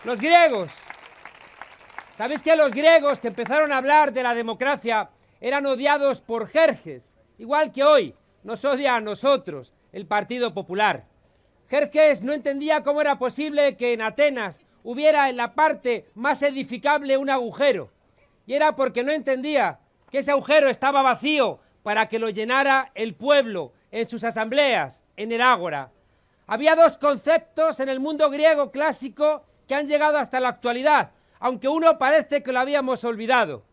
Los griegos. ¿Sabéis que los griegos que empezaron a hablar de la democracia eran odiados por Jerjes? Igual que hoy nos odia a nosotros el Partido Popular. Jerjes no entendía cómo era posible que en Atenas hubiera en la parte más edificable un agujero. Y era porque no entendía que ese agujero estaba vacío para que lo llenara el pueblo en sus asambleas, en el ágora. Había dos conceptos en el mundo griego clásico que han llegado hasta la actualidad, aunque uno parece que lo habíamos olvidado.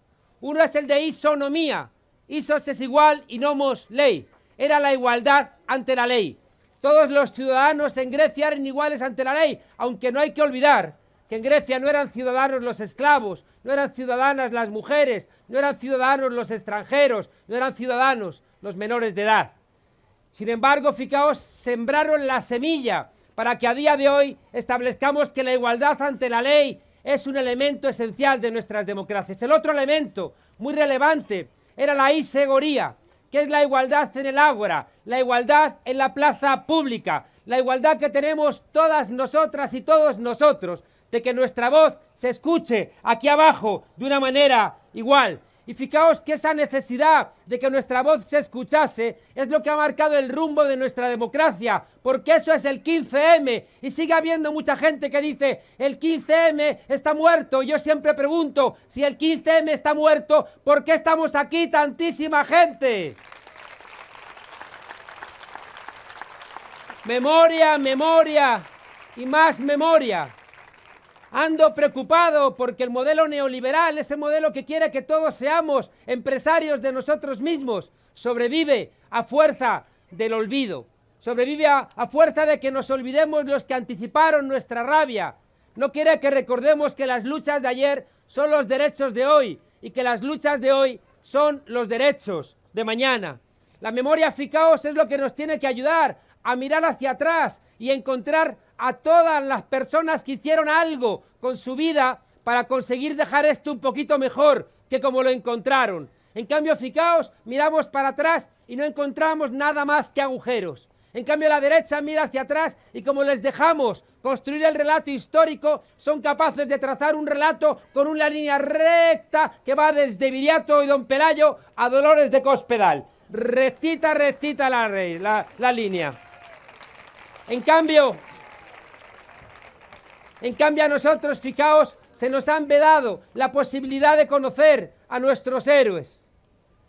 Uno es el de isonomía. Isos es igual y nomos ley. Era la igualdad ante la ley. Todos los ciudadanos en Grecia eran iguales ante la ley, aunque no hay que olvidar que en Grecia no eran ciudadanos los esclavos, no eran ciudadanas las mujeres, no eran ciudadanos los extranjeros, no eran ciudadanos los menores de edad. Sin embargo, fijaos, sembraron la semilla para que a día de hoy establezcamos que la igualdad ante la ley es un elemento esencial de nuestras democracias. El otro elemento muy relevante era la isegoría, que es la igualdad en el ágora, la igualdad en la plaza pública, la igualdad que tenemos todas nosotras y todos nosotros, de que nuestra voz se escuche aquí abajo de una manera igual. Y fijaos que esa necesidad de que nuestra voz se escuchase es lo que ha marcado el rumbo de nuestra democracia, porque eso es el 15M, y sigue habiendo mucha gente que dice el 15M está muerto. Yo siempre pregunto, si el 15M está muerto, ¿por qué estamos aquí tantísima gente? Memoria, memoria y más memoria. Ando preocupado porque el modelo neoliberal, ese modelo que quiere que todos seamos empresarios de nosotros mismos, sobrevive a fuerza del olvido. Sobrevive a fuerza de que nos olvidemos los que anticiparon nuestra rabia. No quiere que recordemos que las luchas de ayer son los derechos de hoy y que las luchas de hoy son los derechos de mañana. La memoria, fijaos, es lo que nos tiene que ayudar a mirar hacia atrás y encontrar a todas las personas que hicieron algo con su vida para conseguir dejar esto un poquito mejor que como lo encontraron. En cambio, fijaos, miramos para atrás y no encontramos nada más que agujeros. En cambio, la derecha mira hacia atrás y como les dejamos construir el relato histórico, son capaces de trazar un relato con una línea recta que va desde Viriato y Don Pelayo a Dolores de Cospedal. Rectita, rectita la línea. En cambio a nosotros, fijaos, se nos han vedado la posibilidad de conocer a nuestros héroes.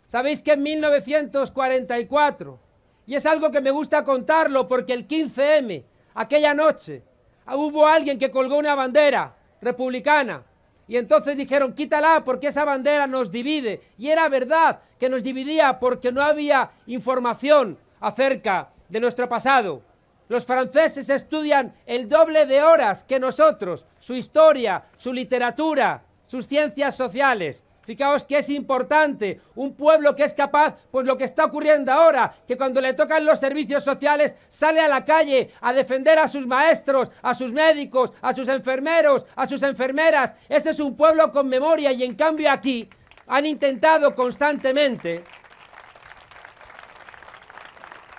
Sabéis que en 1944, y es algo que me gusta contarlo porque el 15M, aquella noche, hubo alguien que colgó una bandera republicana y entonces dijeron quítala porque esa bandera nos divide. Y era verdad que nos dividía porque no había información acerca de nuestro pasado. Los franceses estudian el doble de horas que nosotros, su historia, su literatura, sus ciencias sociales. Fijaos que es importante un pueblo que es capaz, pues lo que está ocurriendo ahora, que cuando le tocan los servicios sociales sale a la calle a defender a sus maestros, a sus médicos, a sus enfermeros, a sus enfermeras. Ese es un pueblo con memoria y en cambio aquí han intentado constantemente...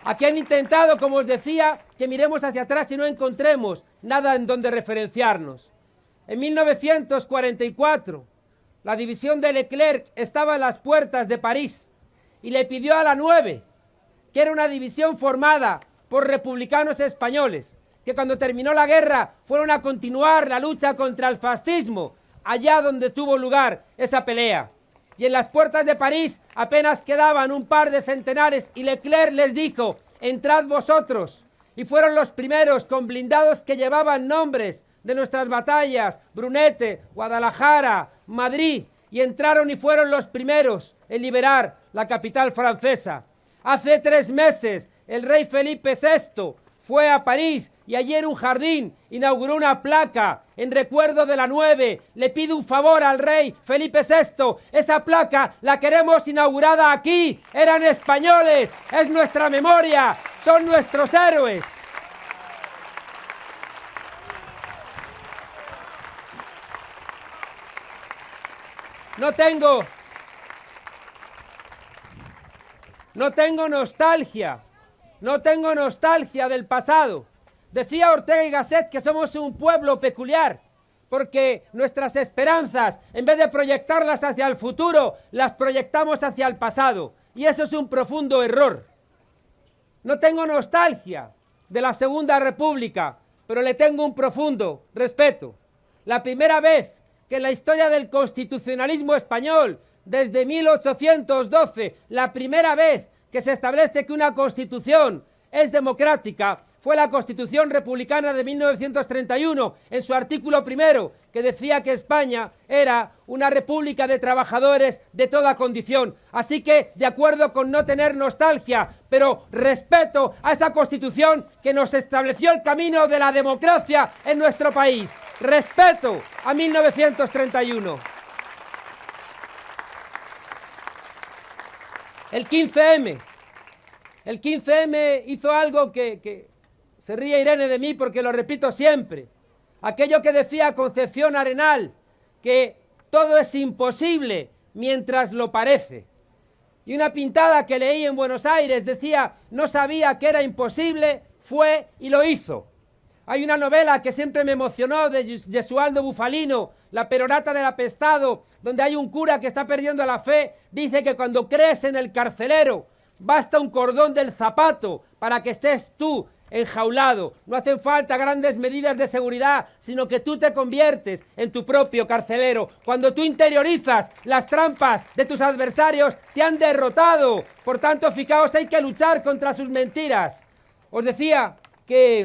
Aquí han intentado, como os decía, que miremos hacia atrás y no encontremos nada en donde referenciarnos. En 1944, la división de Leclerc estaba en las puertas de París y le pidió a la 9, que era una división formada por republicanos españoles, que cuando terminó la guerra fueron a continuar la lucha contra el fascismo, allá donde tuvo lugar esa pelea. Y en las puertas de París apenas quedaban un par de centenares y Leclerc les dijo, entrad vosotros. Y fueron los primeros con blindados que llevaban nombres de nuestras batallas, Brunete, Guadalajara, Madrid, y entraron y fueron los primeros en liberar la capital francesa. Hace 3 meses el rey Felipe VI fue a París y allí en un jardín inauguró una placa en recuerdo de la 9. Le pido un favor al rey Felipe VI. Esa placa la queremos inaugurada aquí. Eran españoles. Es nuestra memoria. Son nuestros héroes. No tengo nostalgia. No tengo nostalgia del pasado. Decía Ortega y Gasset que somos un pueblo peculiar, porque nuestras esperanzas, en vez de proyectarlas hacia el futuro, las proyectamos hacia el pasado. Y eso es un profundo error. No tengo nostalgia de la Segunda República, pero le tengo un profundo respeto. La primera vez que en la historia del constitucionalismo español, desde 1812, la primera vez que se establece que una constitución es democrática, fue la Constitución Republicana de 1931, en su artículo primero, que decía que España era una república de trabajadores de toda condición. Así que, de acuerdo con no tener nostalgia, pero respeto a esa Constitución que nos estableció el camino de la democracia en nuestro país. Respeto a 1931. El 15M. El 15M hizo algo que se ríe Irene de mí porque lo repito siempre. Aquello que decía Concepción Arenal, que todo es imposible mientras lo parece. Y una pintada que leí en Buenos Aires decía, no sabía que era imposible, fue y lo hizo. Hay una novela que siempre me emocionó de Gesualdo Bufalino, La perorata del apestado, donde hay un cura que está perdiendo la fe. Dice que cuando crees en el carcelero, basta un cordón del zapato para que estés tú enjaulado. No hacen falta grandes medidas de seguridad, sino que tú te conviertes en tu propio carcelero. Cuando tú interiorizas las trampas de tus adversarios, te han derrotado. Por tanto, fijaos, hay que luchar contra sus mentiras. Os decía que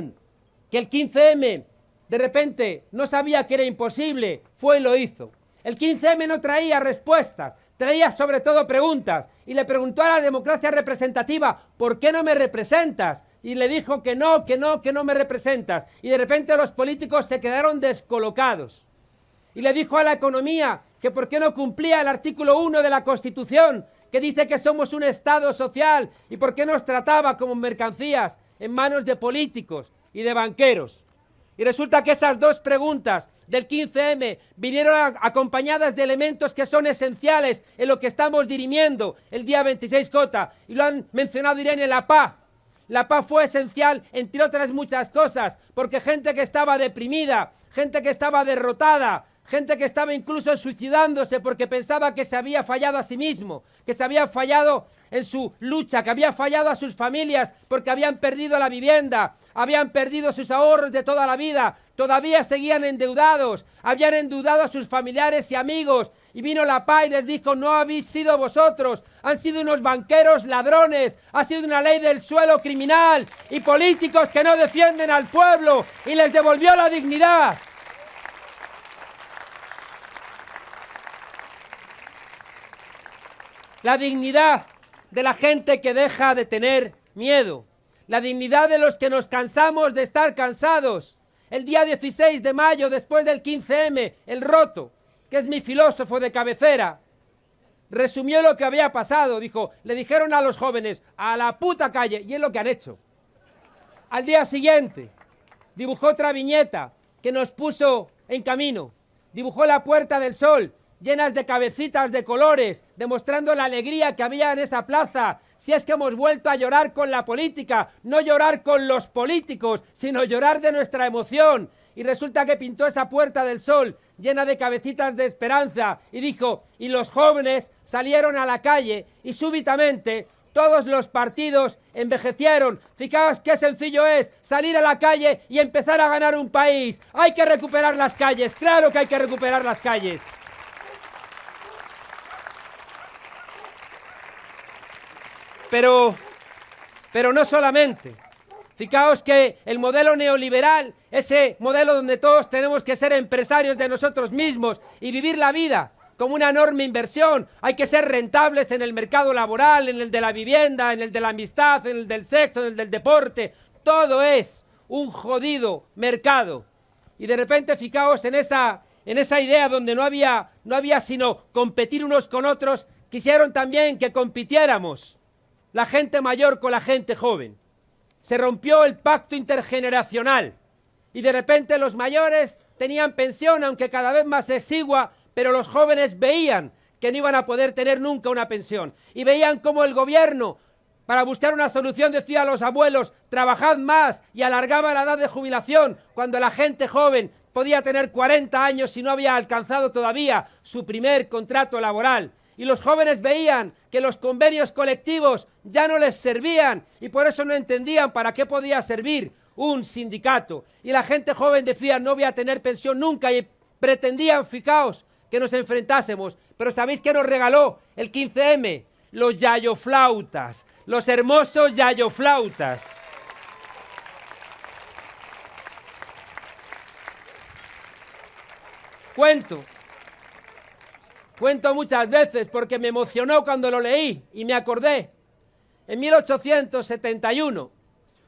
el 15M de repente no sabía que era imposible, fue y lo hizo. El 15M no traía respuestas, traía sobre todo preguntas, y le preguntó a la democracia representativa, ¿por qué no me representas? Y le dijo que no me representas. Y de repente los políticos se quedaron descolocados. Y le dijo a la economía que por qué no cumplía el artículo 1 de la Constitución, que dice que somos un Estado social, y por qué nos trataba como mercancías en manos de políticos y de banqueros. Y resulta que esas dos preguntas del 15M vinieron acompañadas de elementos que son esenciales en lo que estamos dirimiendo el día 26J, y lo han mencionado Irene, la paz. La paz fue esencial, entre otras muchas cosas, porque gente que estaba deprimida, gente que estaba derrotada, gente que estaba incluso suicidándose porque pensaba que se había fallado a sí mismo, que se había fallado en su lucha, que había fallado a sus familias porque habían perdido la vivienda, habían perdido sus ahorros de toda la vida, todavía seguían endeudados, habían endeudado a sus familiares y amigos, y vino la paz y les dijo, no habéis sido vosotros, han sido unos banqueros ladrones, ha sido una ley del suelo criminal y políticos que no defienden al pueblo, y les devolvió la dignidad. La dignidad de la gente que deja de tener miedo. La dignidad de los que nos cansamos de estar cansados. El día 16 de mayo, después del 15M, el Roto, que es mi filósofo de cabecera, resumió lo que había pasado. Dijo, le dijeron a los jóvenes, a la puta calle, y es lo que han hecho. Al día siguiente, dibujó otra viñeta que nos puso en camino. Dibujó la Puerta del Sol, llenas de cabecitas de colores, demostrando la alegría que había en esa plaza. Si es que hemos vuelto a llorar con la política, no llorar con los políticos, sino llorar de nuestra emoción. Y resulta que pintó esa Puerta del Sol llena de cabecitas de esperanza y dijo, y los jóvenes salieron a la calle y súbitamente todos los partidos envejecieron. Fijaos qué sencillo es salir a la calle y empezar a ganar un país. Hay que recuperar las calles, claro que hay que recuperar las calles. Pero no solamente. Fijaos que el modelo neoliberal, ese modelo donde todos tenemos que ser empresarios de nosotros mismos y vivir la vida como una enorme inversión, hay que ser rentables en el mercado laboral, en el de la vivienda, en el de la amistad, en el del sexo, en el del deporte, todo es un jodido mercado. Y de repente fijaos en esa idea donde no había sino competir unos con otros, quisieron también que compitiéramos la gente mayor con la gente joven. Se rompió el pacto intergeneracional y de repente los mayores tenían pensión, aunque cada vez más exigua, pero los jóvenes veían que no iban a poder tener nunca una pensión y veían cómo el gobierno, para buscar una solución, decía a los abuelos, trabajad más, y alargaba la edad de jubilación, cuando la gente joven podía tener 40 años y no había alcanzado todavía su primer contrato laboral. Y los jóvenes veían que los convenios colectivos ya no les servían y por eso no entendían para qué podía servir un sindicato. Y la gente joven decía, no voy a tener pensión nunca, y pretendían, fijaos, que nos enfrentásemos. Pero ¿sabéis qué nos regaló el 15M? Los yayoflautas, los hermosos yayoflautas. Cuento muchas veces porque me emocionó cuando lo leí y me acordé. En 1871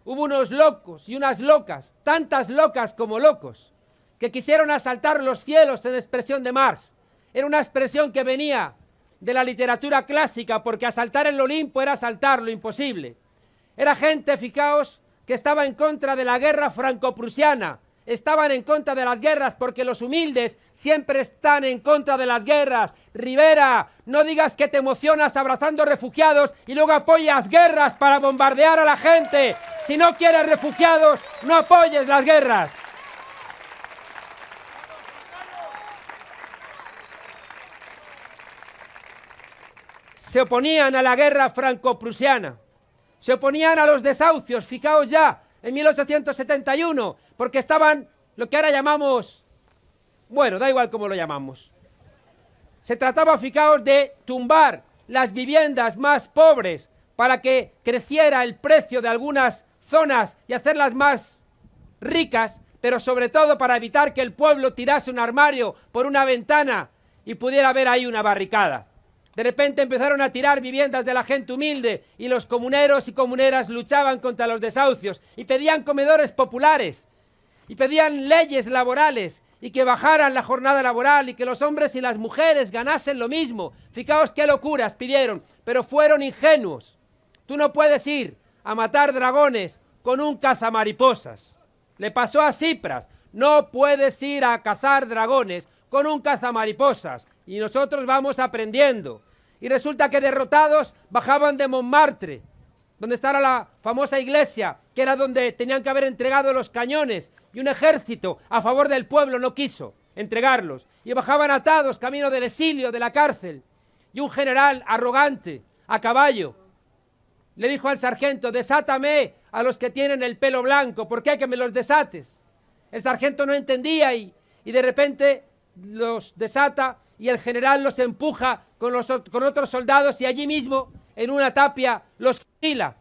hubo unos locos y unas locas, tantas locas como locos, que quisieron asaltar los cielos en expresión de Marx. Era una expresión que venía de la literatura clásica, porque asaltar el Olimpo era asaltar lo imposible. Era gente, fijaos, que estaba en contra de la guerra franco-prusiana. Estaban en contra de las guerras porque los humildes siempre están en contra de las guerras. Rivera, no digas que te emocionas abrazando refugiados y luego apoyas guerras para bombardear a la gente. Si no quieres refugiados, no apoyes las guerras. Se oponían a la guerra franco-prusiana. Se oponían a los desahucios, fijaos ya, en 1871, porque estaban lo que ahora llamamos, bueno, da igual cómo lo llamamos. Se trataba, fijaos, de tumbar las viviendas más pobres para que creciera el precio de algunas zonas y hacerlas más ricas, pero sobre todo para evitar que el pueblo tirase un armario por una ventana y pudiera haber ahí una barricada. De repente empezaron a tirar viviendas de la gente humilde y los comuneros y comuneras luchaban contra los desahucios y pedían comedores populares y pedían leyes laborales y que bajaran la jornada laboral y que los hombres y las mujeres ganasen lo mismo. Fijaos qué locuras pidieron, pero fueron ingenuos. Tú no puedes ir a matar dragones con un cazamariposas. Le pasó a Tsipras. No puedes ir a cazar dragones con un cazamariposas. Y nosotros vamos aprendiendo. Y resulta que derrotados bajaban de Montmartre, donde estaba la famosa iglesia, que era donde tenían que haber entregado los cañones, y un ejército a favor del pueblo no quiso entregarlos. Y bajaban atados camino del exilio, de la cárcel. Y un general arrogante, a caballo, le dijo al sargento, desátame a los que tienen el pelo blanco, ¿por qué que me los desates? El sargento no entendía y de repente los desata y el general los empuja con otros soldados y allí mismo, en una tapia, los fusila.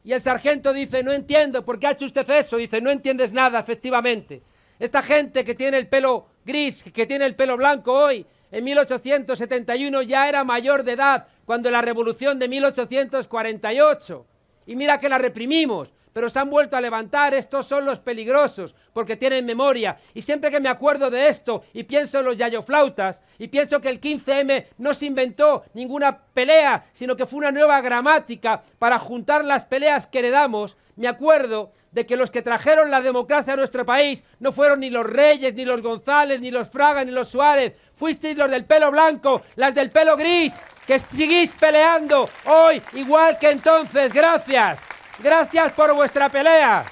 Y el sargento dice, no entiendo, ¿por qué ha hecho usted eso? Dice, no entiendes nada, efectivamente. Esta gente que tiene el pelo gris, que tiene el pelo blanco hoy, en 1871 ya era mayor de edad, cuando en la revolución de 1848. Y mira que la reprimimos, pero se han vuelto a levantar. Estos son los peligrosos, porque tienen memoria. Y siempre que me acuerdo de esto y pienso en los yayoflautas, y pienso que el 15M no se inventó ninguna pelea, sino que fue una nueva gramática para juntar las peleas que heredamos, me acuerdo de que los que trajeron la democracia a nuestro país no fueron ni los Reyes, ni los González, ni los Fraga, ni los Suárez. Fuisteis los del pelo blanco, las del pelo gris, que seguís peleando hoy igual que entonces. Gracias. Gracias por vuestra pelea.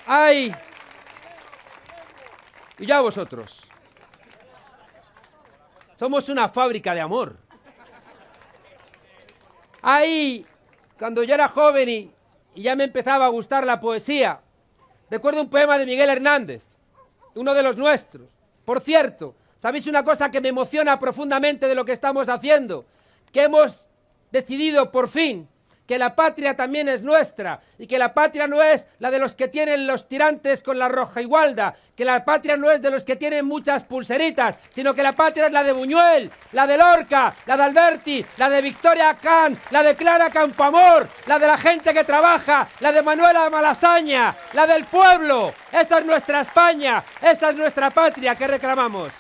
¡Ay! Y ya vosotros. Somos una fábrica de amor. Ahí, cuando yo era joven y ya me empezaba a gustar la poesía, recuerdo un poema de Miguel Hernández, uno de los nuestros. Por cierto, ¿sabéis una cosa que me emociona profundamente de lo que estamos haciendo? Que hemos decidido por fin que la patria también es nuestra y que la patria no es la de los que tienen los tirantes con la roja igualda, que la patria no es de los que tienen muchas pulseritas, sino que la patria es la de Buñuel, la de Lorca, la de Alberti, la de Victoria Khan, la de Clara Campoamor, la de la gente que trabaja, la de Manuela Malasaña, la del pueblo. Esa es nuestra España, esa es nuestra patria que reclamamos.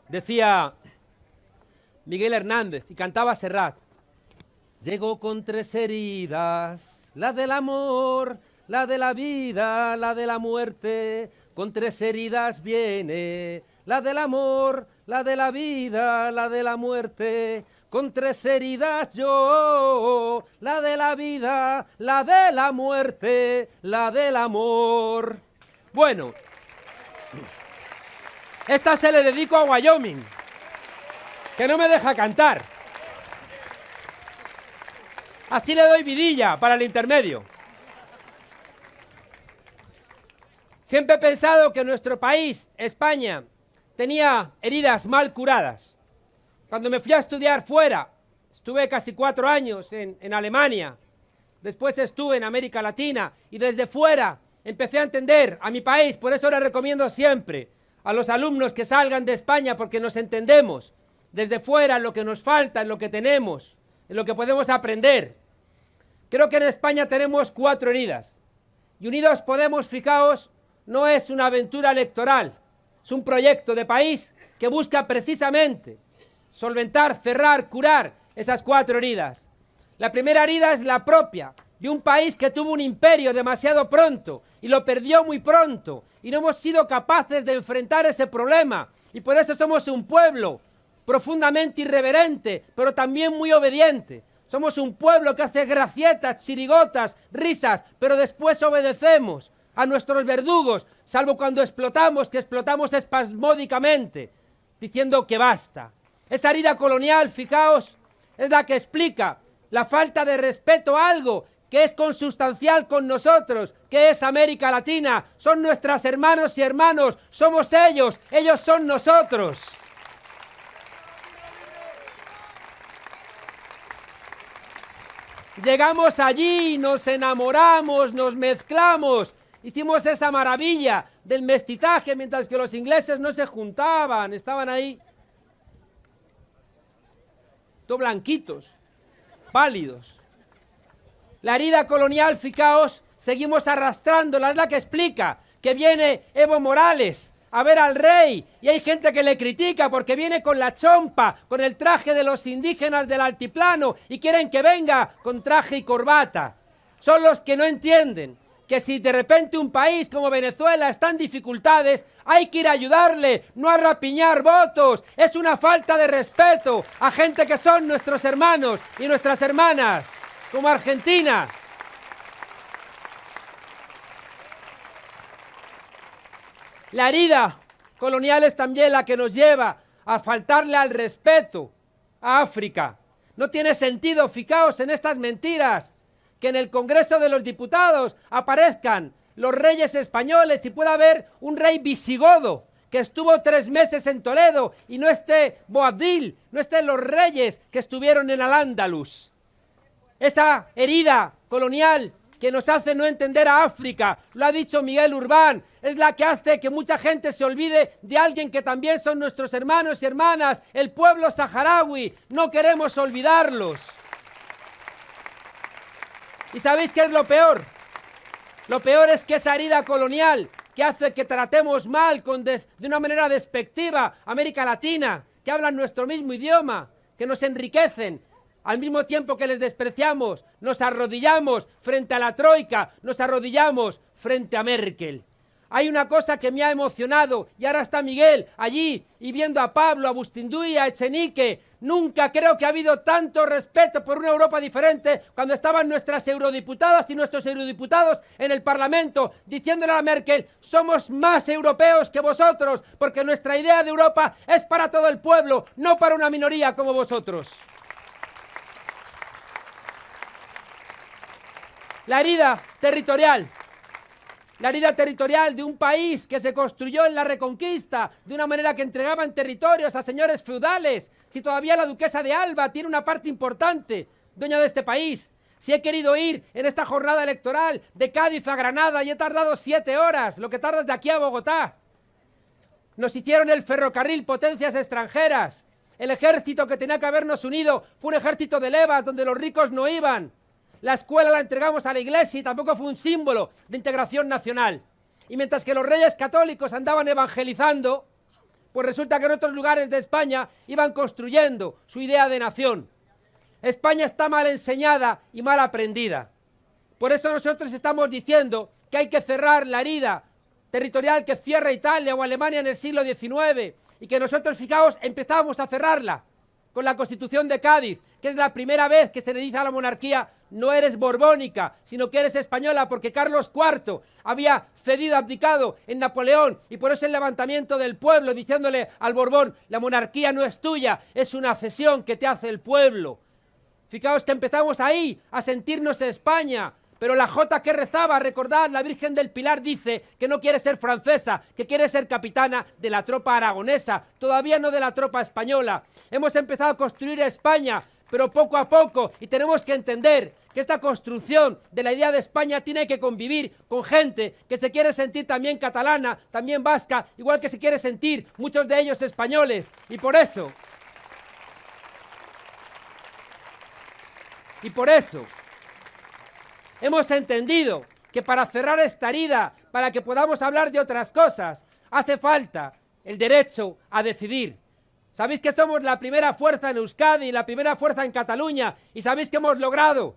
Decía Miguel Hernández y cantaba Serrat, Llegó con 3 heridas, la del amor, la de la vida, la de la muerte. Con 3 heridas viene, la del amor, la de la vida, la de la muerte. Con 3 heridas yo, la de la vida, la de la muerte, la del amor. Bueno, esta se le dedico a Wyoming, que no me deja cantar. Así le doy vidilla para el intermedio. Siempre he pensado que nuestro país, España, tenía heridas mal curadas. Cuando me fui a estudiar fuera, estuve casi 4 años en Alemania, después estuve en América Latina y desde fuera empecé a entender a mi país. Por eso le recomiendo siempre a los alumnos que salgan de España, porque nos entendemos desde fuera en lo que nos falta, en lo que tenemos, en lo que podemos aprender. Creo que en España tenemos 4 heridas. Y Unidos Podemos, fijaos, no es una aventura electoral, es un proyecto de país que busca precisamente solventar, cerrar, curar esas 4 heridas. La primera herida es la propia de un país que tuvo un imperio demasiado pronto y lo perdió muy pronto, y no hemos sido capaces de enfrentar ese problema, y por eso somos un pueblo profundamente irreverente, pero también muy obediente. Somos un pueblo que hace gracietas, chirigotas, risas, pero después obedecemos a nuestros verdugos, salvo cuando explotamos, que explotamos espasmódicamente, diciendo que basta. Esa herida colonial, fijaos, es la que explica la falta de respeto a algo que es consustancial con nosotros, que es América Latina. Son nuestras hermanos y hermanos, somos ellos, ellos son nosotros. Llegamos allí, nos enamoramos, nos mezclamos, hicimos esa maravilla del mestizaje, mientras que los ingleses no se juntaban, estaban ahí, todos blanquitos, pálidos. La herida colonial, fijaos, seguimos arrastrándola, es la que explica que viene Evo Morales a ver al rey, y hay gente que le critica porque viene con la chompa, con el traje de los indígenas del altiplano, y quieren que venga con traje y corbata. Son los que no entienden que si de repente un país como Venezuela está en dificultades, hay que ir a ayudarle, no a rapiñar votos. Es una falta de respeto a gente que son nuestros hermanos y nuestras hermanas, como Argentina. La herida colonial es también la que nos lleva a faltarle al respeto a África. No tiene sentido, fijaos en estas mentiras, que en el Congreso de los Diputados aparezcan los reyes españoles y pueda haber un rey visigodo que estuvo 3 meses en Toledo y no esté Boabdil, no estén los reyes que estuvieron en Al-Ándalus. Esa herida colonial que nos hace no entender a África, lo ha dicho Miguel Urbán, es la que hace que mucha gente se olvide de alguien que también son nuestros hermanos y hermanas, el pueblo saharaui. No queremos olvidarlos. ¿Y sabéis qué es lo peor? Lo peor es que esa herida colonial que hace que tratemos mal, de una manera despectiva, a América Latina, que hablan nuestro mismo idioma, que nos enriquecen, al mismo tiempo que les despreciamos, nos arrodillamos frente a la Troika, nos arrodillamos frente a Merkel. Hay una cosa que me ha emocionado, y ahora está Miguel allí, y viendo a Pablo, a Bustinduy, a Echenique. Nunca creo que ha habido tanto respeto por una Europa diferente cuando estaban nuestras eurodiputadas y nuestros eurodiputados en el Parlamento, diciéndole a Merkel: somos más europeos que vosotros, porque nuestra idea de Europa es para todo el pueblo, no para una minoría como vosotros. La herida territorial de un país que se construyó en la Reconquista de una manera que entregaban territorios a señores feudales. Si todavía la duquesa de Alba tiene una parte importante, dueña de este país. Si he querido ir en esta jornada electoral de Cádiz a Granada y he tardado 7 horas, lo que tardas de aquí a Bogotá. Nos hicieron el ferrocarril potencias extranjeras. El ejército que tenía que habernos unido fue un ejército de levas donde los ricos no iban. La escuela la entregamos a la iglesia y tampoco fue un símbolo de integración nacional. Y mientras que los reyes católicos andaban evangelizando, pues resulta que en otros lugares de España iban construyendo su idea de nación. España está mal enseñada y mal aprendida. Por eso nosotros estamos diciendo que hay que cerrar la herida territorial que cierra Italia o Alemania en el siglo XIX y que nosotros, fijaos, empezamos a cerrarla con la Constitución de Cádiz, que es la primera vez que se le dice a la monarquía: no eres borbónica, sino que eres española, porque Carlos IV había cedido, abdicado en Napoleón, y por eso el levantamiento del pueblo, diciéndole al Borbón: la monarquía no es tuya, es una cesión que te hace el pueblo. Fijaos que empezamos ahí a sentirnos España. Pero la jota que rezaba, recordad, la Virgen del Pilar dice que no quiere ser francesa, que quiere ser capitana de la tropa aragonesa, todavía no de la tropa española. Hemos empezado a construir España, pero poco a poco, y tenemos que entender que esta construcción de la idea de España tiene que convivir con gente que se quiere sentir también catalana, también vasca, igual que se quiere sentir muchos de ellos españoles. Y por eso hemos entendido que para cerrar esta herida, para que podamos hablar de otras cosas, hace falta el derecho a decidir. Sabéis que somos la primera fuerza en Euskadi y la primera fuerza en Cataluña, y sabéis que hemos logrado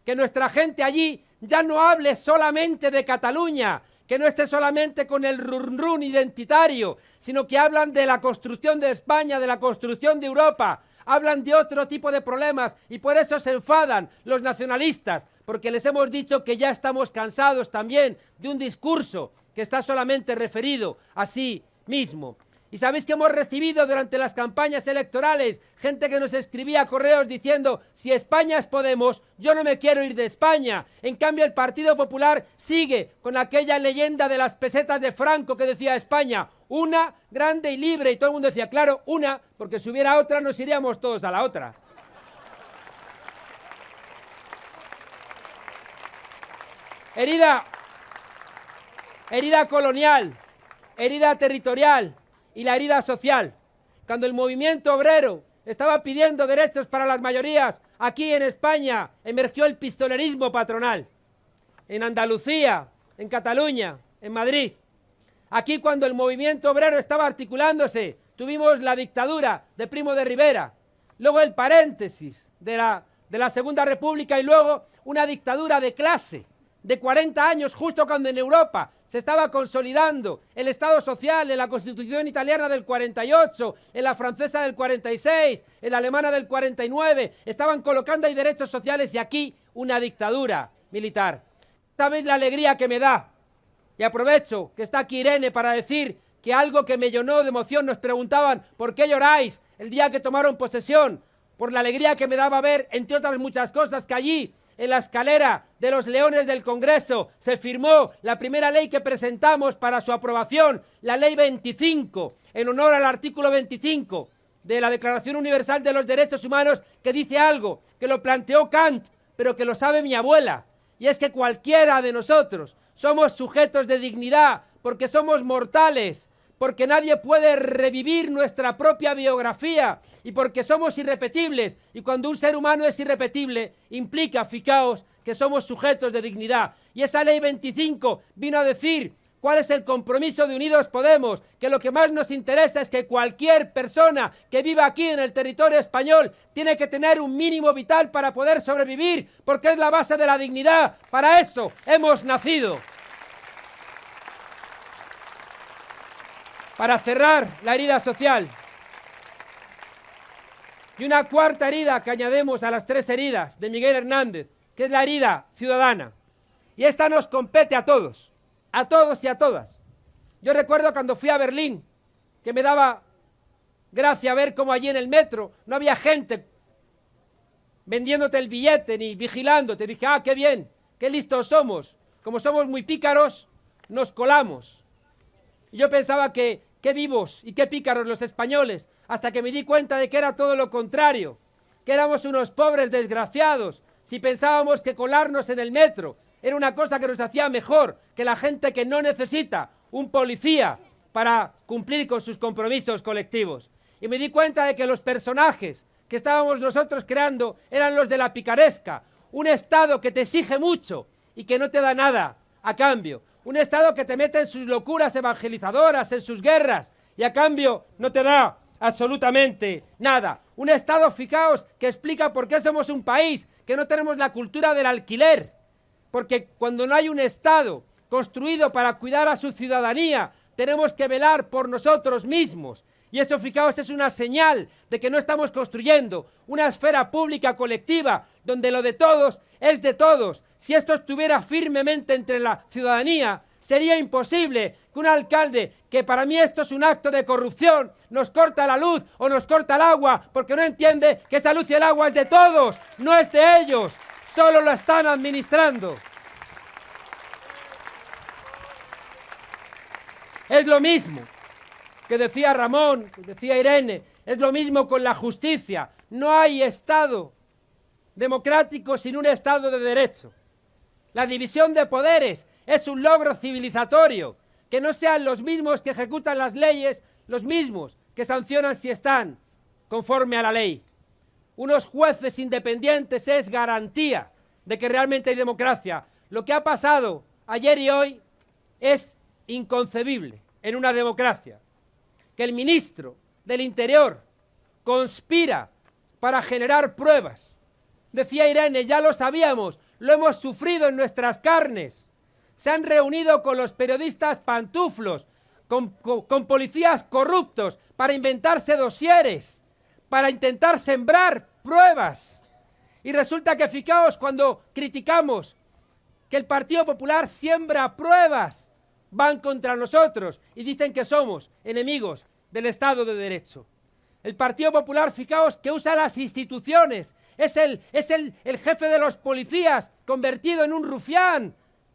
que nuestra gente allí ya no hable solamente de Cataluña, que no esté solamente con el run identitario, sino que hablan de la construcción de España, de la construcción de Europa, hablan de otro tipo de problemas, y por eso se enfadan los nacionalistas, porque les hemos dicho que ya estamos cansados también de un discurso que está solamente referido a sí mismo. Y sabéis que hemos recibido durante las campañas electorales gente que nos escribía correos diciendo: si España es Podemos, yo no me quiero ir de España. En cambio, el Partido Popular sigue con aquella leyenda de las pesetas de Franco que decía: España, una, grande y libre. Y todo el mundo decía: claro, una, porque si hubiera otra nos iríamos todos a la otra. Herida colonial, herida territorial y la herida social. Cuando el movimiento obrero estaba pidiendo derechos para las mayorías, aquí en España emergió el pistolerismo patronal. En Andalucía, en Cataluña, en Madrid. Aquí, cuando el movimiento obrero estaba articulándose, tuvimos la dictadura de Primo de Rivera, luego el paréntesis de la Segunda República y luego una dictadura de clase de 40 años, justo cuando en Europa se estaba consolidando el Estado social, en la Constitución italiana del 48, en la francesa del 46, en la alemana del 49, estaban colocando ahí derechos sociales, y aquí una dictadura militar. ¿Sabéis la alegría que me da? Y aprovecho que está aquí Irene para decir que algo que me llenó de emoción. Nos preguntaban: ¿por qué lloráis el día que tomaron posesión? Por la alegría que me daba ver, entre otras muchas cosas, que allí, en la escalera de los Leones del Congreso, se firmó la primera ley que presentamos para su aprobación, la Ley 25, en honor al artículo 25 de la Declaración Universal de los Derechos Humanos, que dice algo que lo planteó Kant, pero que lo sabe mi abuela, y es que cualquiera de nosotros somos sujetos de dignidad, porque somos mortales, porque nadie puede revivir nuestra propia biografía, y porque somos irrepetibles. Y cuando un ser humano es irrepetible, implica, fijaos, que somos sujetos de dignidad. Y esa Ley 25 vino a decir cuál es el compromiso de Unidos Podemos, que lo que más nos interesa es que cualquier persona que viva aquí en el territorio español tiene que tener un mínimo vital para poder sobrevivir, porque es la base de la dignidad. Para eso hemos nacido. Para cerrar la herida social. Y una cuarta herida que añadimos a las tres heridas de Miguel Hernández, que es la herida ciudadana. Y esta nos compete a todos y a todas. Yo recuerdo cuando fui a Berlín, que me daba gracia ver cómo allí en el metro no había gente vendiéndote el billete ni vigilándote. Dije: ah, qué bien, qué listos somos. Como somos muy pícaros, nos colamos. Y yo pensaba que qué vivos y qué pícaros los españoles, hasta que me di cuenta de que era todo lo contrario, que éramos unos pobres desgraciados si pensábamos que colarnos en el metro era una cosa que nos hacía mejor que la gente que no necesita un policía para cumplir con sus compromisos colectivos. Y me di cuenta de que los personajes que estábamos nosotros creando eran los de la picaresca, un Estado que te exige mucho y que no te da nada a cambio. Un Estado que te mete en sus locuras evangelizadoras, en sus guerras, y a cambio no te da absolutamente nada. Un Estado, fijaos, que explica por qué somos un país, que no tenemos la cultura del alquiler. Porque cuando no hay un Estado construido para cuidar a su ciudadanía, tenemos que velar por nosotros mismos. Y eso, fijaos, es una señal de que no estamos construyendo una esfera pública colectiva donde lo de todos es de todos. Si esto estuviera firmemente entre la ciudadanía, sería imposible que un alcalde, que para mí esto es un acto de corrupción, nos corta la luz o nos corta el agua, porque no entiende que esa luz y el agua es de todos, no es de ellos, solo lo están administrando. Es lo mismo que decía Ramón, que decía Irene, es lo mismo con la justicia. No hay Estado democrático sin un Estado de derecho. La división de poderes es un logro civilizatorio, que no sean los mismos que ejecutan las leyes, los mismos que sancionan si están conforme a la ley. Unos jueces independientes es garantía de que realmente hay democracia. Lo que ha pasado ayer y hoy es inconcebible en una democracia. Que el ministro del Interior conspira para generar pruebas. Decía Irene, ya lo sabíamos, lo hemos sufrido en nuestras carnes. Se han reunido con los periodistas pantuflos, con policías corruptos, para inventarse dosieres, para intentar sembrar pruebas. Y resulta que, fijaos, cuando criticamos que el Partido Popular siembra pruebas, van contra nosotros y dicen que somos enemigos del Estado de Derecho. El Partido Popular, fijaos, que usa las instituciones, es el jefe de los policías convertido en un rufián,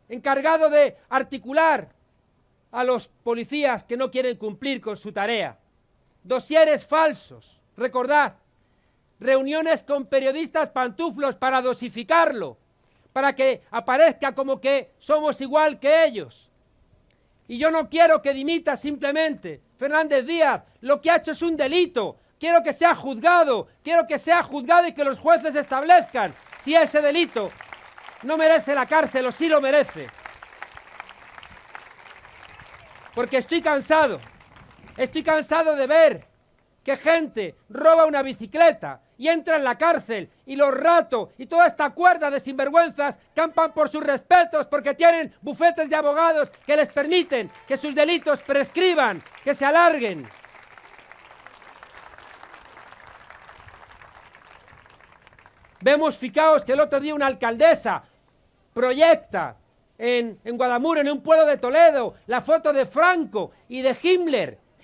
encargado de articular a los policías que no quieren cumplir con su tarea. Dosieres falsos, recordad, reuniones con periodistas pantuflos para dosificarlo, para que aparezca como que somos igual que ellos. Y yo no quiero que dimita simplemente Fernández Díaz, lo que ha hecho es un delito, quiero que sea juzgado y que los jueces establezcan si ese delito no merece la cárcel o sí lo merece. Porque estoy cansado de ver que gente roba una bicicleta y entra en la cárcel, y los ratos y toda esta cuerda de sinvergüenzas campan por sus respetos porque tienen bufetes de abogados que les permiten que sus delitos prescriban, que se alarguen. Vemos, fijaos, que el otro día una alcaldesa proyecta en Guadamuro, en un pueblo de Toledo, la foto de Franco y de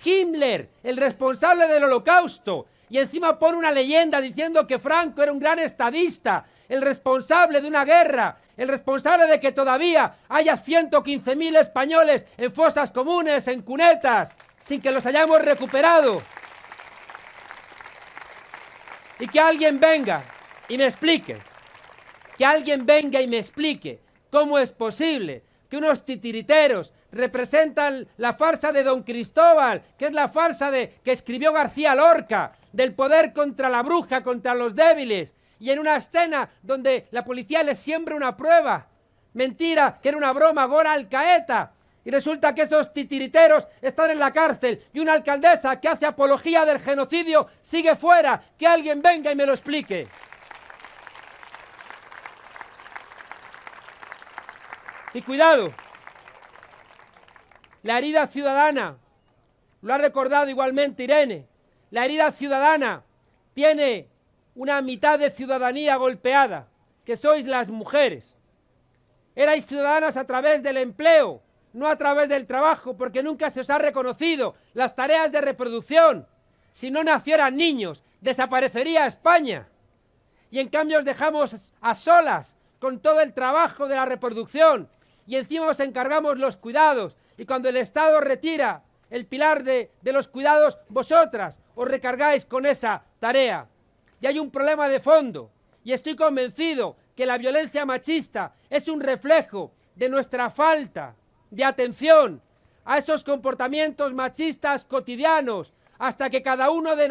Himmler, el responsable del Holocausto, y encima pone una leyenda diciendo que Franco era un gran estadista, el responsable de una guerra, el responsable de que todavía haya 115.000 españoles en fosas comunes, en cunetas, sin que los hayamos recuperado. Y que alguien venga y me explique, cómo es posible que unos titiriteros representan la farsa de Don Cristóbal, que es la farsa que escribió García Lorca, del poder contra la bruja, contra los débiles, y en una escena donde la policía les siembra una prueba, mentira, que era una broma, Gora Alcaeta, y resulta que esos titiriteros están en la cárcel, y una alcaldesa que hace apología del genocidio sigue fuera. Que alguien venga y me lo explique. Y cuidado, la herida ciudadana, lo ha recordado igualmente Irene, la herida ciudadana tiene una mitad de ciudadanía golpeada, que sois las mujeres. Erais ciudadanas a través del empleo, no a través del trabajo, porque nunca se os ha reconocido las tareas de reproducción. Si no nacieran niños, desaparecería España. Y en cambio os dejamos a solas con todo el trabajo de la reproducción, y encima os encargamos los cuidados, y cuando el Estado retira el pilar de los cuidados, vosotras os recargáis con esa tarea. Y hay un problema de fondo, y estoy convencido que la violencia machista es un reflejo de nuestra falta de atención a esos comportamientos machistas cotidianos, hasta que cada una de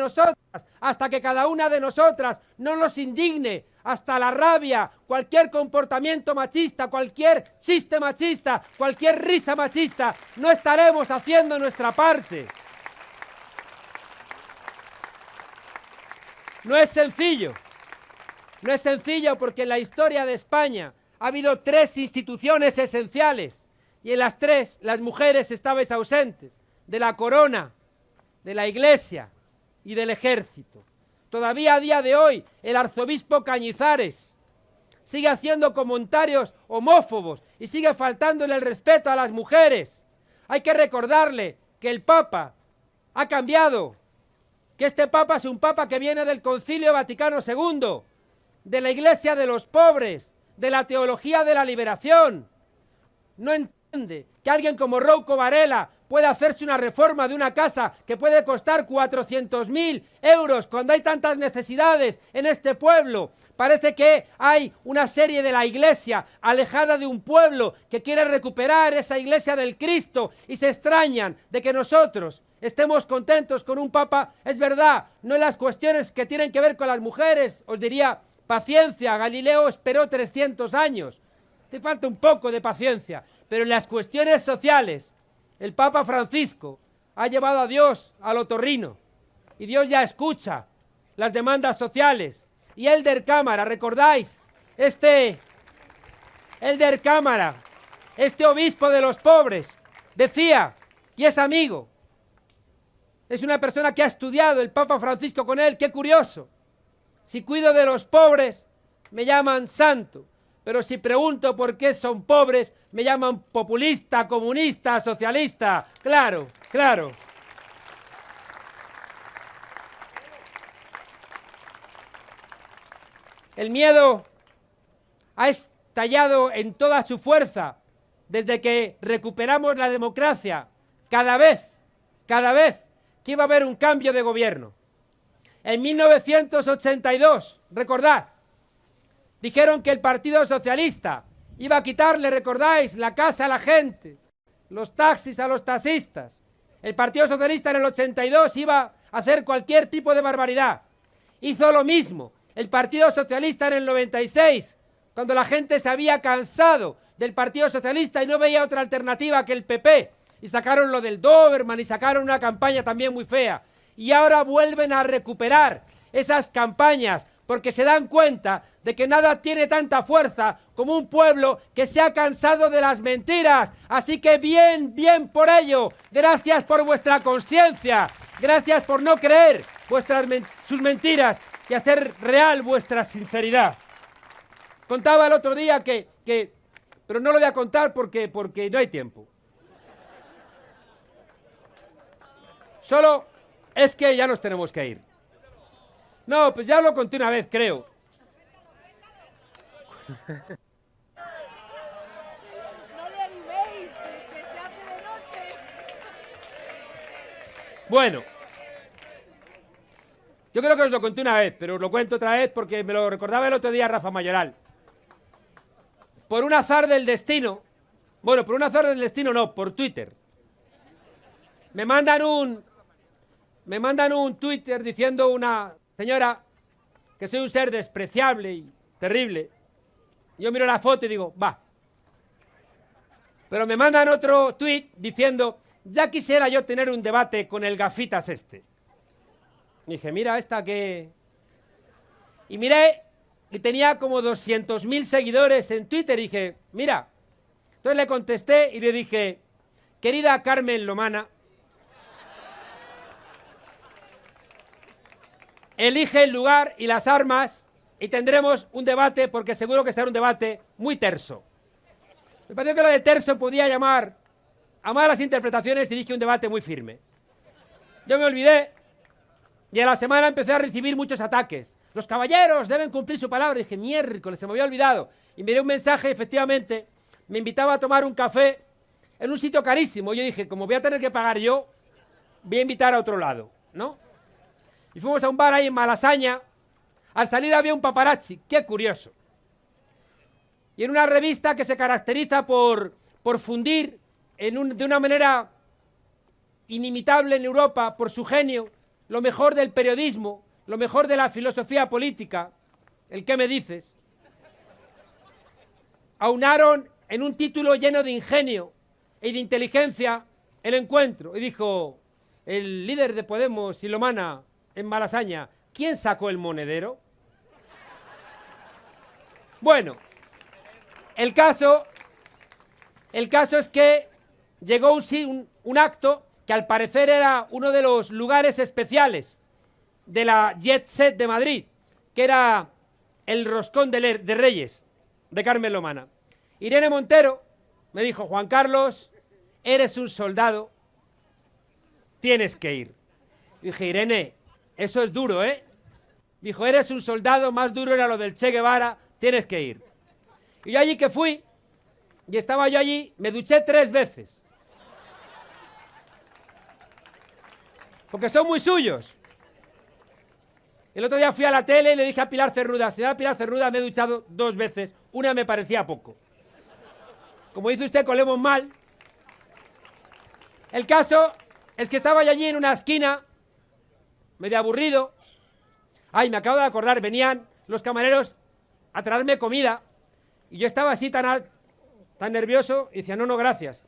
nosotras no nos indigne hasta la rabia cualquier comportamiento machista, cualquier chiste machista, cualquier risa machista, no estaremos haciendo nuestra parte. No es sencillo. No es sencillo porque en la historia de España ha habido 3 instituciones esenciales y en las 3 las mujeres estabais ausentes, de la corona, de la iglesia y del ejército. Todavía a día de hoy el arzobispo Cañizares sigue haciendo comentarios homófobos y sigue faltándole el respeto a las mujeres. Hay que recordarle que el Papa ha cambiado, que este Papa es un Papa que viene del Concilio Vaticano II, de la Iglesia de los pobres, de la teología de la liberación. No entiende que alguien como Rouco Varela pueda hacerse una reforma de una casa que puede costar 400.000 euros cuando hay tantas necesidades en este pueblo. Parece que hay una serie de la Iglesia alejada de un pueblo que quiere recuperar esa Iglesia del Cristo y se extrañan de que nosotros estemos contentos con un Papa. Es verdad, no en las cuestiones que tienen que ver con las mujeres, os diría, paciencia, Galileo esperó 300 años. Hace falta un poco de paciencia, pero en las cuestiones sociales, el Papa Francisco ha llevado a Dios al otorrino y Dios ya escucha las demandas sociales. Y Elder Cámara, ¿recordáis? Elder Cámara, este obispo de los pobres, decía, y es amigo, es una persona que ha estudiado el Papa Francisco con él, qué curioso. Si cuido de los pobres, me llaman santo. Pero si pregunto por qué son pobres, me llaman populista, comunista, socialista. Claro, claro. El miedo ha estallado en toda su fuerza desde que recuperamos la democracia. Cada vez que iba a haber un cambio de gobierno. En 1982, recordad, dijeron que el Partido Socialista iba a quitarle, recordáis, la casa a la gente, los taxis a los taxistas. El Partido Socialista en el 82 iba a hacer cualquier tipo de barbaridad. Hizo lo mismo el Partido Socialista en el 96, cuando la gente se había cansado del Partido Socialista y no veía otra alternativa que el PP. Y sacaron lo del Doberman y sacaron una campaña también muy fea. Y ahora vuelven a recuperar esas campañas porque se dan cuenta de que nada tiene tanta fuerza como un pueblo que se ha cansado de las mentiras. Así que bien, bien por ello. Gracias por vuestra conciencia. Gracias por no creer sus mentiras y hacer real vuestra sinceridad. Contaba el otro día pero no lo voy a contar porque no hay tiempo. Solo es que ya nos tenemos que ir. No, pues ya lo conté una vez, creo. No le animéis, que se hace de noche. Bueno, yo creo que os lo conté una vez, pero os lo cuento otra vez porque me lo recordaba el otro día Rafa Mayoral. Por un azar del destino, bueno, por un azar del destino no, por Twitter. Me mandan un Twitter diciendo una señora que soy un ser despreciable y terrible. Yo miro la foto y digo, va. Pero me mandan otro tweet diciendo, ya quisiera yo tener un debate con el gafitas este. Y dije, mira esta que... Y miré y tenía como 200.000 seguidores en Twitter y dije, mira. Entonces le contesté y le dije, querida Carmen Lomana, elige el lugar y las armas y tendremos un debate, porque seguro que será un debate muy terso. Me pareció que lo de terso podía llamar a malas interpretaciones y dije un debate muy firme. Yo me olvidé y a la semana empecé a recibir muchos ataques. Los caballeros deben cumplir su palabra. Y dije, miércoles, se me había olvidado. Y miré un mensaje, efectivamente, me invitaba a tomar un café en un sitio carísimo. Yo dije, como voy a tener que pagar yo, voy a invitar a otro lado, ¿no? Y fuimos a un bar ahí en Malasaña. Al salir había un paparazzi, qué curioso. Y en una revista que se caracteriza por fundir de una manera inimitable en Europa, por su genio, lo mejor del periodismo, lo mejor de la filosofía política, el qué me dices, aunaron en un título lleno de ingenio y de inteligencia el encuentro. Y dijo el líder de Podemos, Silomana, en Malasaña, ¿quién sacó el monedero? Bueno, el caso es que llegó un acto que al parecer era uno de los lugares especiales de la Jet Set de Madrid, que era el Roscón de Reyes, de Carmen Lomana. Irene Montero me dijo, Juan Carlos, eres un soldado, tienes que ir. Dije, Irene, eso es duro, ¿eh? Dijo, eres un soldado, más duro era lo del Che Guevara, tienes que ir. Y yo allí que fui, y estaba yo allí, me duché 3 veces. Porque son muy suyos. El otro día fui a la tele y le dije a Pilar Cernuda, señora Pilar Cernuda, me he duchado 2 veces, una me parecía poco. Como dice usted, colemos mal. El caso es que estaba yo allí en una esquina, medio aburrido. Ay, me acabo de acordar, venían los camareros a traerme comida y yo estaba así tan nervioso y decía, no, gracias.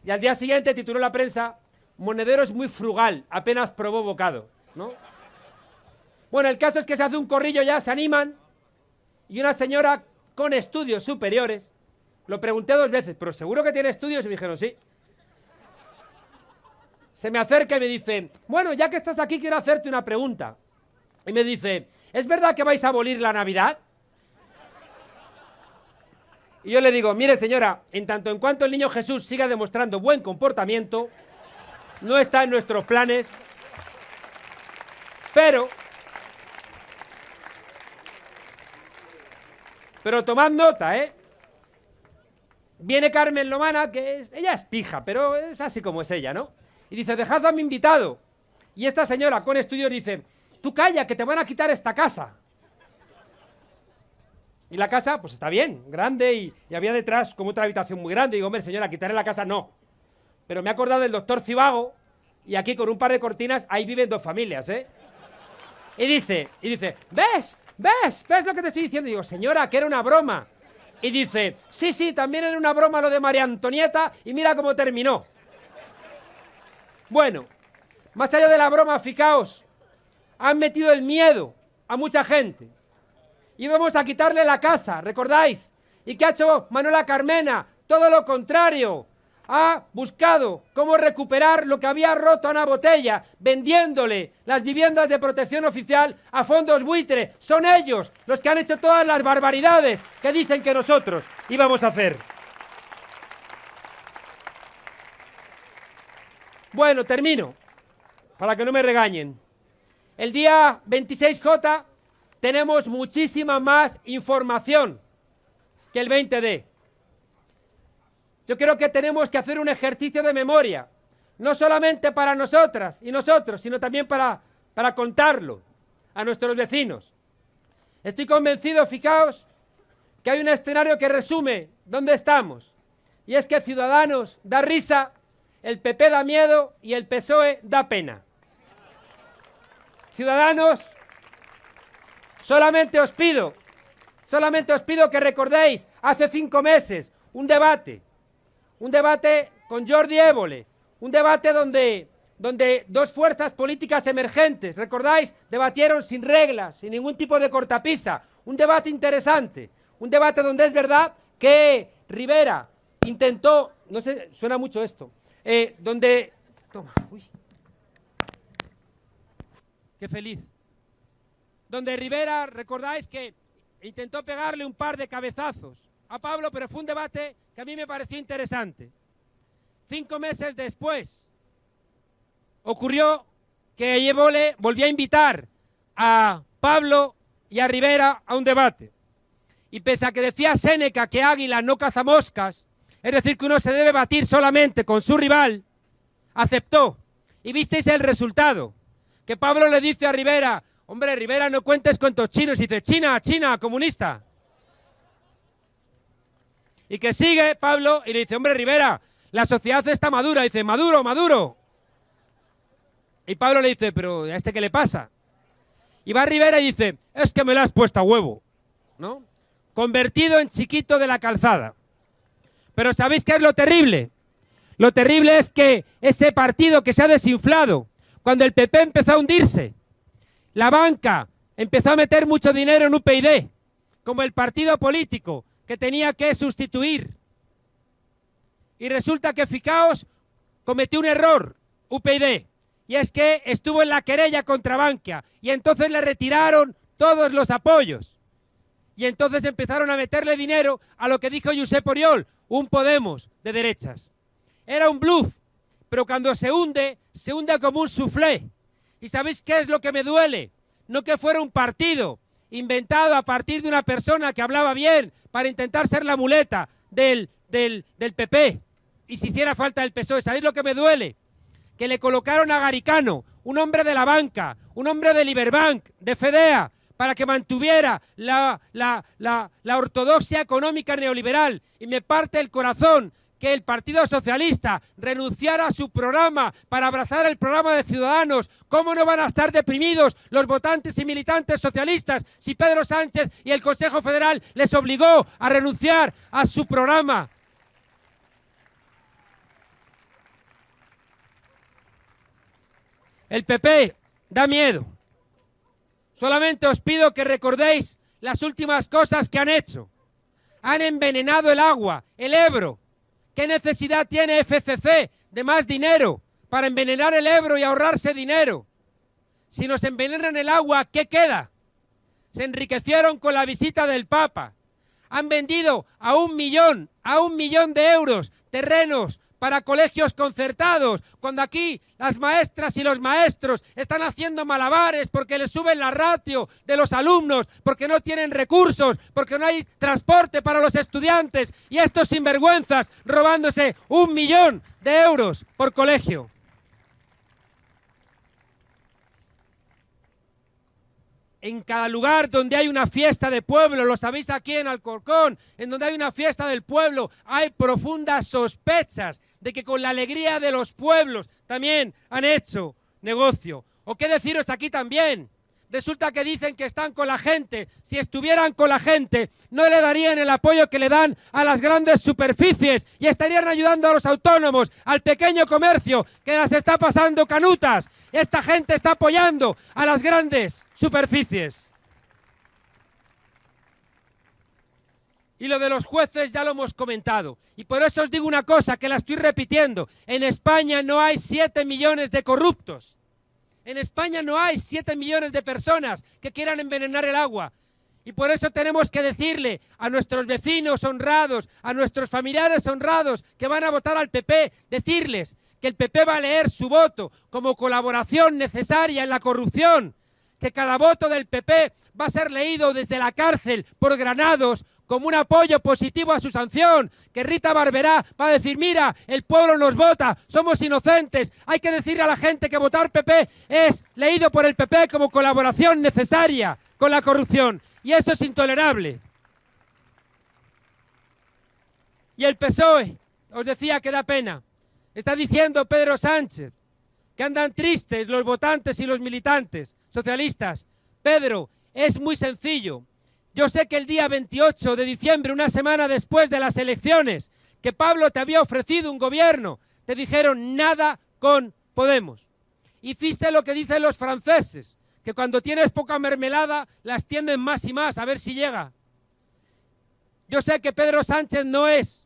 Y al día siguiente tituló la prensa, Monedero es muy frugal, apenas probó bocado, ¿no? Bueno, el caso es que se hace un corrillo ya, se animan, y una señora con estudios superiores, lo pregunté 2 veces, pero ¿seguro que tiene estudios? Y me dijeron, sí. Se me acerca y me dice, bueno, ya que estás aquí quiero hacerte una pregunta. Y me dice, ¿es verdad que vais a abolir la Navidad? Y yo le digo, mire señora, en tanto en cuanto el niño Jesús siga demostrando buen comportamiento, no está en nuestros planes, pero tomad nota, ¿eh? Viene Carmen Lomana, ella es pija, pero es así como es ella, ¿no? Y dice, dejad a mi invitado. Y esta señora con estudios dice, tú calla, que te van a quitar esta casa. Y la casa, pues está bien, grande, y había detrás como otra habitación muy grande. Y digo, hombre, señora, quitaré la casa, no. Pero me he acordado del doctor Cibago, y aquí con un par de cortinas, ahí viven 2 familias, ¿eh? Y dice, ¿ves lo que te estoy diciendo? Y digo, señora, que era una broma. Y dice, sí, también era una broma lo de María Antonieta, y mira cómo terminó. Bueno, más allá de la broma, fijaos, han metido el miedo a mucha gente. Íbamos a quitarle la casa, ¿recordáis? ¿Y qué ha hecho Manuela Carmena? Todo lo contrario. Ha buscado cómo recuperar lo que había roto Ana Botella, vendiéndole las viviendas de protección oficial a fondos buitre. Son ellos los que han hecho todas las barbaridades que dicen que nosotros íbamos a hacer. Bueno, termino, para que no me regañen. El día 26J tenemos muchísima más información que el 20D. Yo creo que tenemos que hacer un ejercicio de memoria, no solamente para nosotras y nosotros, sino también para contarlo a nuestros vecinos. Estoy convencido, fijaos, que hay un escenario que resume dónde estamos. Y es que Ciudadanos da risa, el PP da miedo y el PSOE da pena. Ciudadanos, solamente os pido que recordéis hace 5 meses un debate con Jordi Évole, un debate donde 2 fuerzas políticas emergentes, ¿recordáis? Debatieron sin reglas, sin ningún tipo de cortapisa, un debate interesante, un debate donde es verdad que Rivera intentó, no sé, suena mucho esto, qué feliz. Donde Rivera, recordáis que intentó pegarle un par de cabezazos a Pablo, pero fue un debate que a mí me pareció interesante. 5 meses después ocurrió que Évole volvió a invitar a Pablo y a Rivera a un debate. Y pese a que decía Séneca que águila no caza moscas, es decir, que uno se debe batir solamente con su rival, aceptó. Y visteis el resultado, que Pablo le dice a Rivera, hombre, Rivera, no cuentes cuentos chinos, y dice, China, comunista. Y que sigue Pablo y le dice, hombre, Rivera, la sociedad está madura. Y dice, Maduro. Y Pablo le dice, pero ¿a este qué le pasa? Y va Rivera y dice, es que me la has puesto a huevo, ¿no? Convertido en chiquito de la calzada. Pero ¿sabéis qué es lo terrible? Lo terrible es que ese partido que se ha desinflado, cuando el PP empezó a hundirse, la banca empezó a meter mucho dinero en UPyD, como el partido político que tenía que sustituir. Y resulta que, fijaos, cometió un error UPyD, y es que estuvo en la querella contra Bankia, y entonces le retiraron todos los apoyos. Y entonces empezaron a meterle dinero a lo que dijo Josep Oriol, un Podemos de derechas. Era un bluff, pero cuando se hunde como un soufflé. ¿Y sabéis qué es lo que me duele? No que fuera un partido inventado a partir de una persona que hablaba bien para intentar ser la muleta del PP, y si hiciera falta el PSOE. ¿Sabéis lo que me duele? Que le colocaron a Garicano, un hombre de la banca, un hombre de Liberbank, de Fedea, para que mantuviera la ortodoxia económica neoliberal. Y me parte el corazón que el Partido Socialista renunciara a su programa para abrazar el programa de Ciudadanos. ¿Cómo no van a estar deprimidos los votantes y militantes socialistas si Pedro Sánchez y el Consejo Federal les obligó a renunciar a su programa? El PP da miedo. Solamente os pido que recordéis las últimas cosas que han hecho. Han envenenado el agua, el Ebro. ¿Qué necesidad tiene FCC de más dinero para envenenar el Ebro y ahorrarse dinero? Si nos envenenan el agua, ¿qué queda? Se enriquecieron con la visita del Papa. Han vendido a 1 millón de euros terrenos para colegios concertados, cuando aquí las maestras y los maestros están haciendo malabares porque les suben la ratio de los alumnos, porque no tienen recursos, porque no hay transporte para los estudiantes, y estos sinvergüenzas robándose 1 millón de euros por colegio. En cada lugar donde hay una fiesta de pueblo, lo sabéis aquí en Alcorcón, en donde hay una fiesta del pueblo, hay profundas sospechas de que con la alegría de los pueblos también han hecho negocio. ¿O qué deciros aquí también? Resulta que dicen que están con la gente. Si estuvieran con la gente, no le darían el apoyo que le dan a las grandes superficies y estarían ayudando a los autónomos, al pequeño comercio, que las está pasando canutas. Esta gente está apoyando a las grandes superficies. Y lo de los jueces ya lo hemos comentado. Y por eso os digo una cosa, que la estoy repitiendo. En España no hay 7 millones de corruptos. En España no hay 7 millones de personas que quieran envenenar el agua. Y por eso tenemos que decirle a nuestros vecinos honrados, a nuestros familiares honrados que van a votar al PP, decirles que el PP va a leer su voto como colaboración necesaria en la corrupción, que cada voto del PP va a ser leído desde la cárcel por Granados como un apoyo positivo a su sanción, que Rita Barberá va a decir, mira, el pueblo nos vota, somos inocentes. Hay que decirle a la gente que votar PP es leído por el PP como colaboración necesaria con la corrupción, y eso es intolerable. Y el PSOE, os decía que da pena, está diciendo Pedro Sánchez que andan tristes los votantes y los militantes socialistas. Pedro, es muy sencillo. Yo sé que el día 28 de diciembre, una semana después de las elecciones, que Pablo te había ofrecido un gobierno, te dijeron nada con Podemos. Hiciste lo que dicen los franceses, que cuando tienes poca mermelada la extienden más y más, a ver si llega. Yo sé que Pedro Sánchez no es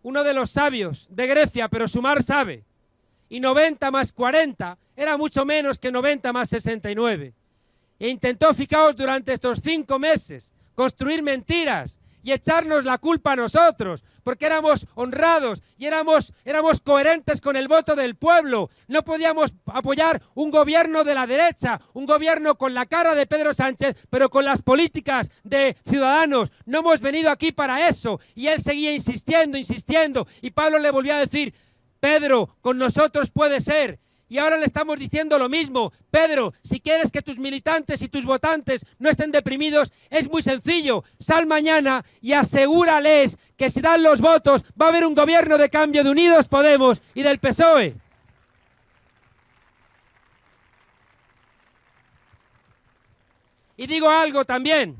uno de los sabios de Grecia, pero sumar sabe. Y 90 más 40 era mucho menos que 90 más 69. E intentó, fijaos, durante estos 5 meses, construir mentiras y echarnos la culpa a nosotros, porque éramos honrados y éramos coherentes con el voto del pueblo. No podíamos apoyar un gobierno de la derecha, un gobierno con la cara de Pedro Sánchez, pero con las políticas de Ciudadanos. No hemos venido aquí para eso. Y él seguía insistiendo, y Pablo le volvió a decir, Pedro, con nosotros puede ser. Y ahora le estamos diciendo lo mismo. Pedro, si quieres que tus militantes y tus votantes no estén deprimidos, es muy sencillo. Sal mañana y asegúrales que si dan los votos va a haber un gobierno de cambio de Unidos Podemos y del PSOE. Y digo algo también.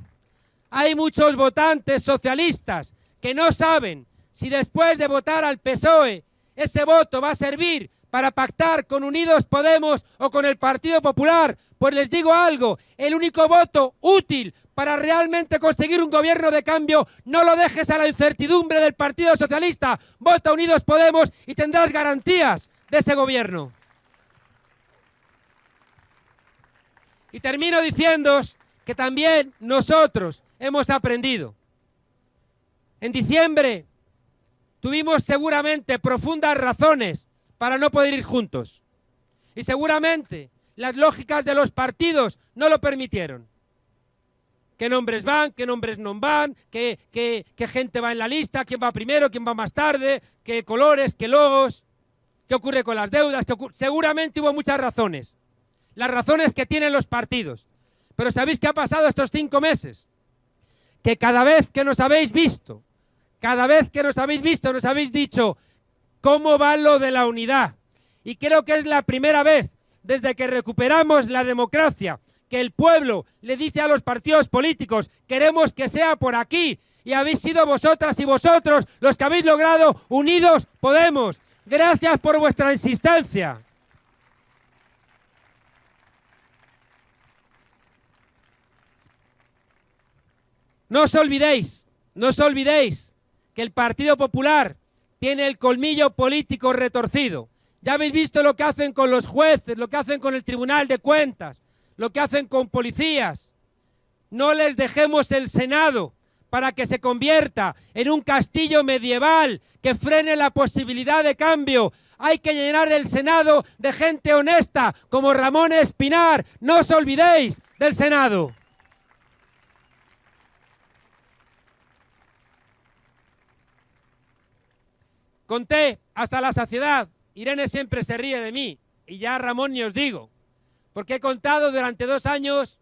Hay muchos votantes socialistas que no saben si después de votar al PSOE ese voto va a servir para pactar con Unidos Podemos o con el Partido Popular. Pues les digo algo, el único voto útil para realmente conseguir un gobierno de cambio, no lo dejes a la incertidumbre del Partido Socialista. Vota Unidos Podemos y tendrás garantías de ese gobierno. Y termino diciéndoos que también nosotros hemos aprendido. En diciembre tuvimos seguramente profundas razones para no poder ir juntos. Y seguramente las lógicas de los partidos no lo permitieron. ¿Qué nombres van? ¿Qué nombres no van? ¿Qué gente va en la lista? ¿Quién va primero? ¿Quién va más tarde? ¿Qué colores? ¿Qué logos? ¿Qué ocurre con las deudas? Seguramente hubo muchas razones. Las razones que tienen los partidos. Pero ¿sabéis qué ha pasado estos 5 meses? Que cada vez que nos habéis visto, nos habéis dicho cómo va lo de la unidad. Y creo que es la primera vez desde que recuperamos la democracia que el pueblo le dice a los partidos políticos, queremos que sea por aquí. Y habéis sido vosotras y vosotros los que habéis logrado Unidos Podemos. Gracias por vuestra insistencia. No os olvidéis que el Partido Popular tiene el colmillo político retorcido. Ya habéis visto lo que hacen con los jueces, lo que hacen con el Tribunal de Cuentas, lo que hacen con policías. No les dejemos el Senado para que se convierta en un castillo medieval que frene la posibilidad de cambio. Hay que llenar el Senado de gente honesta como Ramón Espinar. No os olvidéis del Senado. Conté hasta la saciedad, Irene siempre se ríe de mí, y ya Ramón ni os digo, porque he contado durante 2 años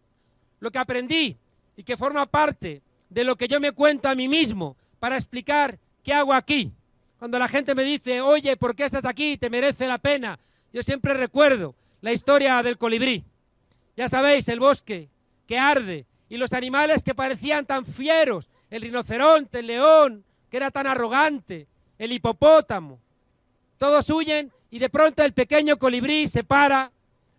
lo que aprendí y que forma parte de lo que yo me cuento a mí mismo para explicar qué hago aquí. Cuando la gente me dice, oye, ¿por qué estás aquí? ¿Te merece la pena? Yo siempre recuerdo la historia del colibrí. Ya sabéis, el bosque que arde y los animales que parecían tan fieros, el rinoceronte, el león, que era tan arrogante, el hipopótamo, todos huyen y de pronto el pequeño colibrí se para,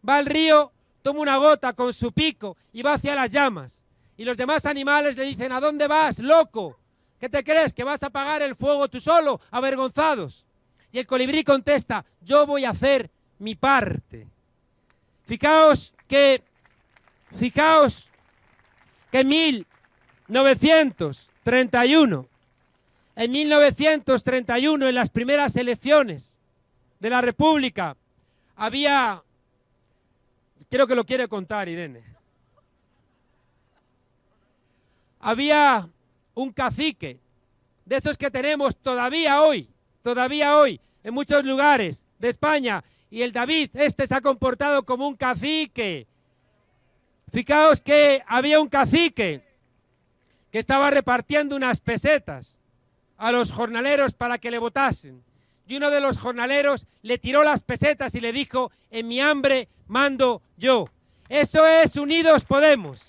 va al río, toma una gota con su pico y va hacia las llamas. Y los demás animales le dicen, ¿a dónde vas, loco? ¿Qué te crees, que vas a apagar el fuego tú solo, avergonzados? Y el colibrí contesta, yo voy a hacer mi parte. Fijaos que en 1931, en las primeras elecciones de la República, había, creo que lo quiere contar Irene, había un cacique, de esos que tenemos todavía hoy, en muchos lugares de España, y el David, se ha comportado como un cacique. Fijaos que había un cacique que estaba repartiendo unas pesetas a los jornaleros para que le votasen. Y uno de los jornaleros le tiró las pesetas y le dijo, en mi hambre mando yo. Eso es Unidos Podemos.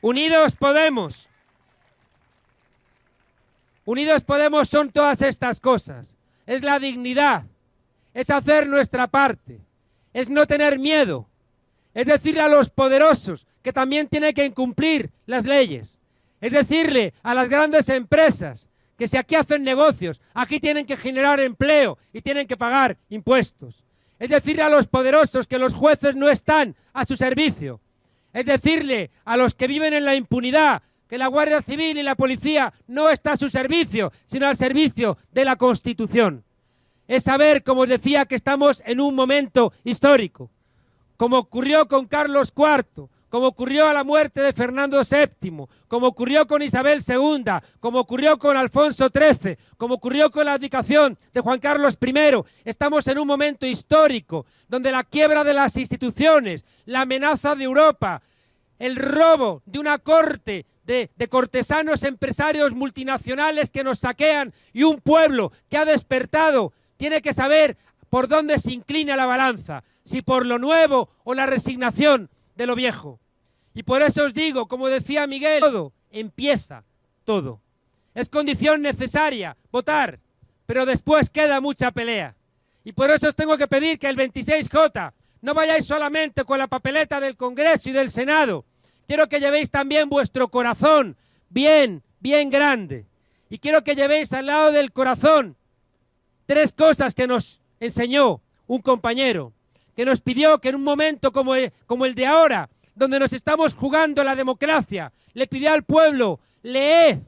Unidos Podemos. Unidos Podemos son todas estas cosas. Es la dignidad, es hacer nuestra parte, es no tener miedo, es decirle a los poderosos que también tienen que incumplir las leyes, es decirle a las grandes empresas que si aquí hacen negocios, aquí tienen que generar empleo y tienen que pagar impuestos, es decirle a los poderosos que los jueces no están a su servicio, es decirle a los que viven en la impunidad que la Guardia Civil y la Policía no está a su servicio, sino al servicio de la Constitución. Es saber, como os decía, que estamos en un momento histórico, como ocurrió con Carlos IV, como ocurrió a la muerte de Fernando VII, como ocurrió con Isabel II, como ocurrió con Alfonso XIII, como ocurrió con la abdicación de Juan Carlos I. Estamos en un momento histórico donde la quiebra de las instituciones, la amenaza de Europa, el robo de una corte de cortesanos empresarios multinacionales que nos saquean y un pueblo que ha despertado tiene que saber por dónde se inclina la balanza, si por lo nuevo o la resignación de lo viejo. Y por eso os digo, como decía Miguel, todo empieza todo. es condición necesaria votar, pero después queda mucha pelea. Y por eso os tengo que pedir que el 26J no vayáis solamente con la papeleta del Congreso y del Senado. Quiero que llevéis también vuestro corazón bien grande. Y quiero que llevéis al lado del corazón 3 cosas que nos enseñó un compañero, que nos pidió que en un momento como el de ahora, donde nos estamos jugando la democracia, le pidió al pueblo: leed,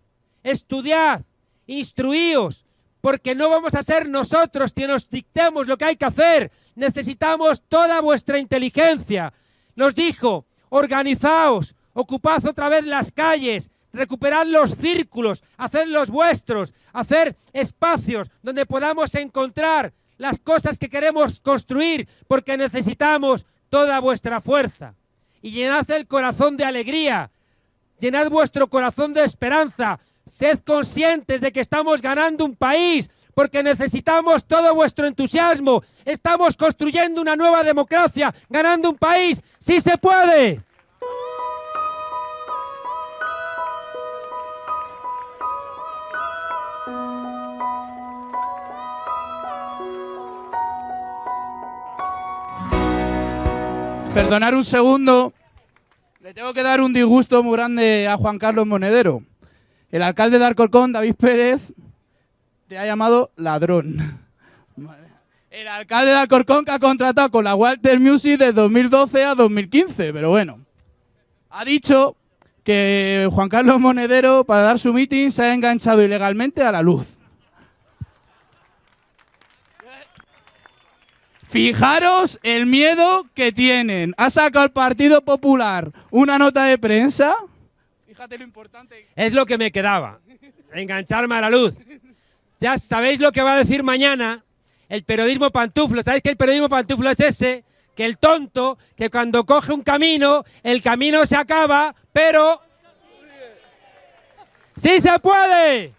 estudiad, instruíos, porque no vamos a ser nosotros quienes nos dictemos lo que hay que hacer. Necesitamos toda vuestra inteligencia. Nos dijo: organizaos, ocupad otra vez las calles, recuperad los círculos, haced los vuestros, hacer espacios donde podamos encontrar las cosas que queremos construir, porque necesitamos toda vuestra fuerza. Y llenad el corazón de alegría, llenad vuestro corazón de esperanza, sed conscientes de que estamos ganando un país, porque necesitamos todo vuestro entusiasmo. Estamos construyendo una nueva democracia, ganando un país. ¡Sí se puede! Perdonar un segundo, le tengo que dar un disgusto muy grande a Juan Carlos Monedero. El alcalde de Alcorcón, David Pérez, te ha llamado ladrón. El alcalde de Alcorcón, que ha contratado con la Walter Music de 2012 a 2015, pero bueno. Ha dicho que Juan Carlos Monedero, para dar su meeting, se ha enganchado ilegalmente a la luz. Fijaros el miedo que tienen. Ha sacado el Partido Popular una nota de prensa. Fíjate lo importante. Es lo que me quedaba, engancharme a la luz. Ya sabéis lo que va a decir mañana el periodismo pantuflo. ¿Sabéis que el periodismo pantuflo es ese? Que el tonto, que cuando coge un camino, el camino se acaba, pero... ¡sí se puede!